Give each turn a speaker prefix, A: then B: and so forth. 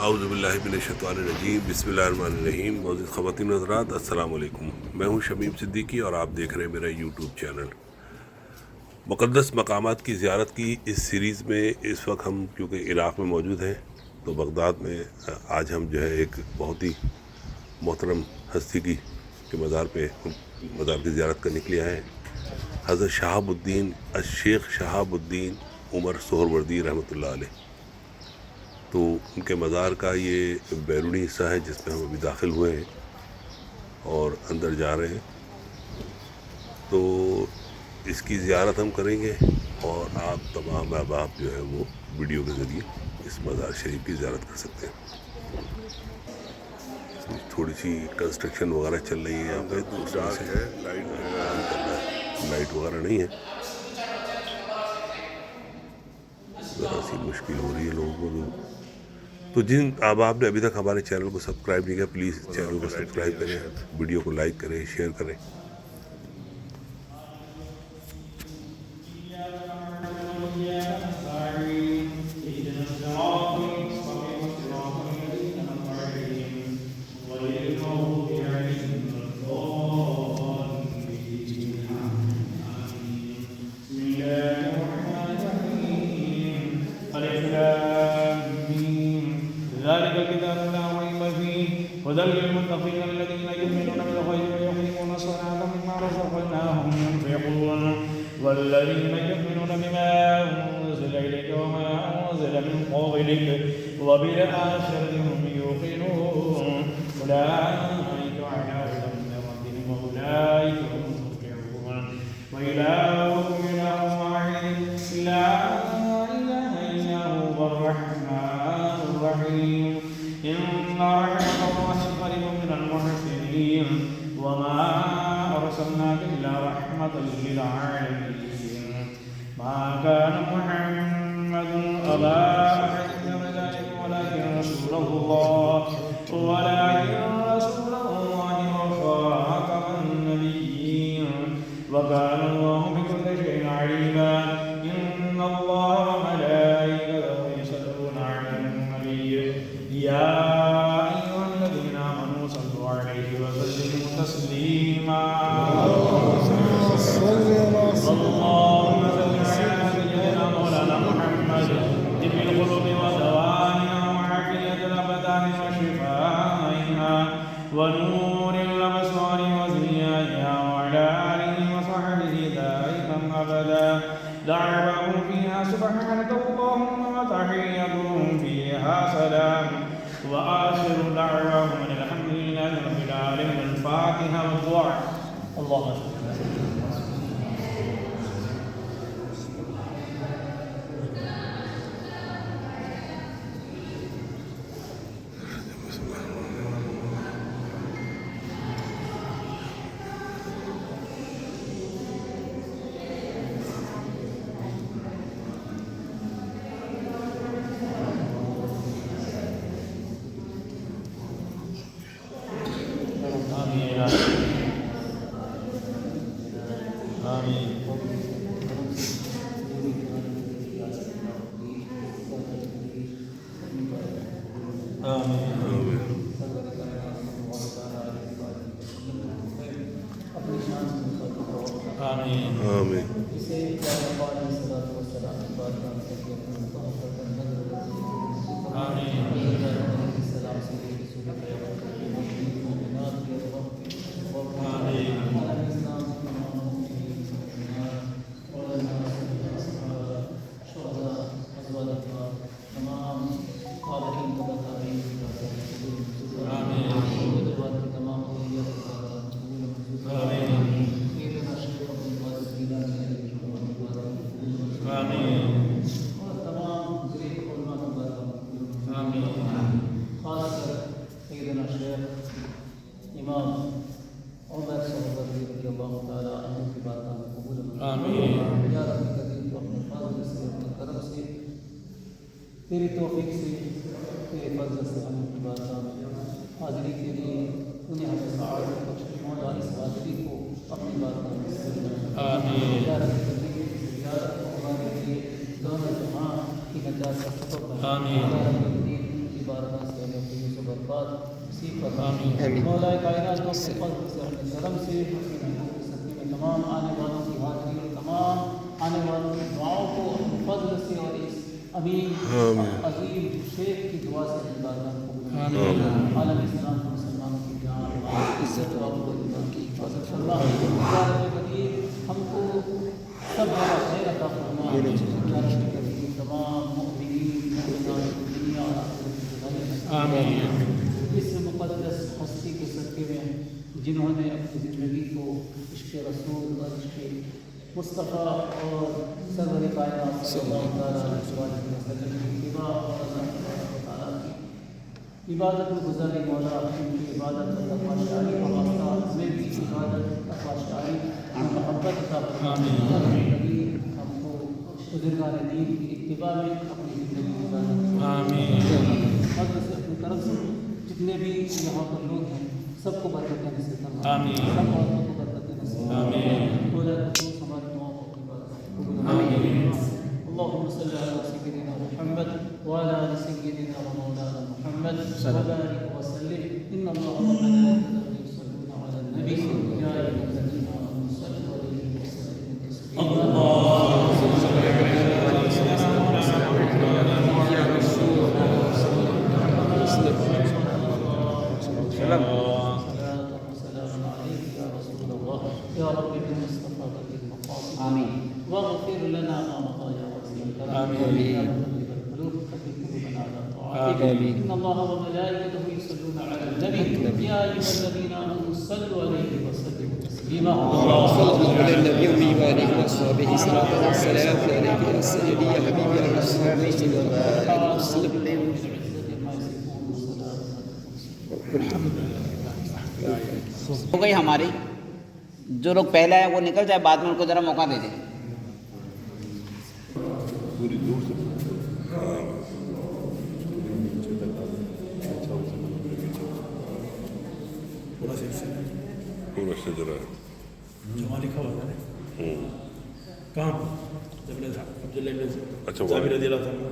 A: औज़ुबिल्लाहिमिनश्शैतानिर्रजीम बिस्मिल्लाहिर्रहमानिर्रहीम। मौजूद ख़वातीन हज़रात अस्सलाम वालेकुम। मैं हूँ शमीम सिद्दीकी और आप देख रहे हैं मेरा यूट्यूब चैनल। मुक़द्दस मकामात की ज़ियारत की इस सीरीज़ में इस वक्त हम क्योंकि इराक़ में मौजूद हैं तो बगदाद में आज हम जो है एक बहुत ही मोहतरम हस्ती के मज़ार की ज़ियारत करने के लिए आए हैं। हज़रत शहाबुद्दीन शेख शहाबुद्दीन उमर सोहरवर्दी रहमतुल्लाह अलैह। तो उनके मज़ार का ये बैरूनी हिस्सा है जिसमें हम अभी दाखिल हुए हैं और अंदर जा रहे हैं। तो इसकी ज़ियारत हम करेंगे और आप तमाम अहबाब जो है वो वीडियो के ज़रिए इस मज़ार शरीफ की ज़ियारत कर सकते हैं। थोड़ी सी कंस्ट्रक्शन वगैरह चल रही है यहाँ पे, दूसरा है लाइट वगैरह नहीं है, ज़रा सी मुश्किल हो रही है लोगों को। तो जिन अहबाब ने अभी तक हमारे चैनल को सब्सक्राइब नहीं किया प्लीज़ चैनल को सब्सक्राइब करें, वीडियो को लाइक करें, शेयर करें।
B: هدى للمتقين الذين يؤمنون بالغيب ويقيمون الصلاة مما رزقناهم ينفقون والذين يؤمنون بما أنزل إليك وما أنزل من قبلك وبالآخرة هم يوقنون أولئك على هدى من ربهم وأولئك هم المفلحون وإلهكم إله واحد لا إله إلا هو الرحمن الرحيم إن رحمة الله قريب من المحسنين وما أرسلناك إلا رحمة للعالمين ما كان محمد أبا أحد من رجالكم ولكن رسول الله وخاتم النبيين وكان الله بكل شيء عليما إن الله وملائكته يصلون على النبي يا أيها الذين آمنوا صلوا عليه وسلموا تسليما اللهم صل على سيدنا مولانا محمد طب القلوب ودوائها وعافية الأبدان وشفائها ونور الأبصار وزيادها وعلى آله وصحبه دائما أبدا دعواهم فيها سبحانك اللهم وتحيتهم فيها سلام وآخر دعواهم الحمد لله رب العالمين. الفاتحة والدعاء. اللهم صل على سيدنا
C: तेरी तौफीक से तेरे फजल से हम की बात हाजिरी के लिए उन्हें हमें सआदत बख्श मौला इस हाजिरी को अपनी बात में आमीन या रब हमारे लिए दोनों जहां की नजात का सबब आमीन या रब की बारगाह बरक़ात नसीब फरमा। मौला कायनात को अपने फज़ल से अपने करम से अपने महबूब के सदक़े में तमाम आने वालों की हाज़िरी और तमाम आने वालों की दुआओं को अपने फज़ल से और इस अमीन अज़ीम शेख की दुआ से इबादत को आलम इस्लाम को मुसलमानों की जान इज़्ज़त और ईमान की हिफाज़त फरमा। या रब करीम हमको सब जगह खैर अता फरमा। या रब करीम तमाम मुमिनीन मुमिनात दुनिया और आखिरत में इस मुक़द्दस हस्ती के सदक़े में जिन्होंने अपनी ज़िंदगी को इश्क़ रसूल और इश्क़ मुस्तफ़ा और सरवर कायनात सल्लल्लाहु अलैहि वसल्लम की इत्तिबा और अल्लाह की इबादत में गुज़ारी। मौला उनकी इबादत और तक़वाशारी का वास्ता हमें भी इबादत तक़वाशारी मोहब्बत का हमको बुज़ुर्गान दीन की इत्तिबा में अपनी ज़िंदगी गुज़ारना। और से अपनी तरफ से जितने भी यहाँ पर लोग हैं सबको बरकत नसीब फरमा। सब औरतों को बरकत नसीब फरमा। اللهم صل على سيدنا محمد وعلى ال سيدنا ومولانا محمد وبارك وسلم ان الله وملائكته يصلون على النبي يا ايها الذين امنوا صلوا عليه وسلموا تسليما اللهم صل على سيدنا محمد يا رسول الله سلام عليك يا رسول الله يا رب بالمصطفى بالمقاصد امين واغفر لنا ما مضى يا وسيم الكرم يا مقلب القلوب ثبت قلوبنا على طاعتك ان الله وملائكته يصلون على النبي يا ايها الذين امنوا صلوا عليه وسلموا تسليما
D: صلى الله على النبي وآله وصحبه صلاة والسلام عليك يا سيدي يا حبيبي يا رسول الله صلى الله عليه وسلم।
E: हो गई हमारी। जो लोग पहले आए वो निकल जाए, बाद में उनको ज़रा मौका दे दें।
A: पूरी दूर से पूरा शजरा है।
F: जमा लिखा हुआ है कहाँ? जबले था,
A: अच्छा,
F: जाबिर रज़ी अल्लाह ताला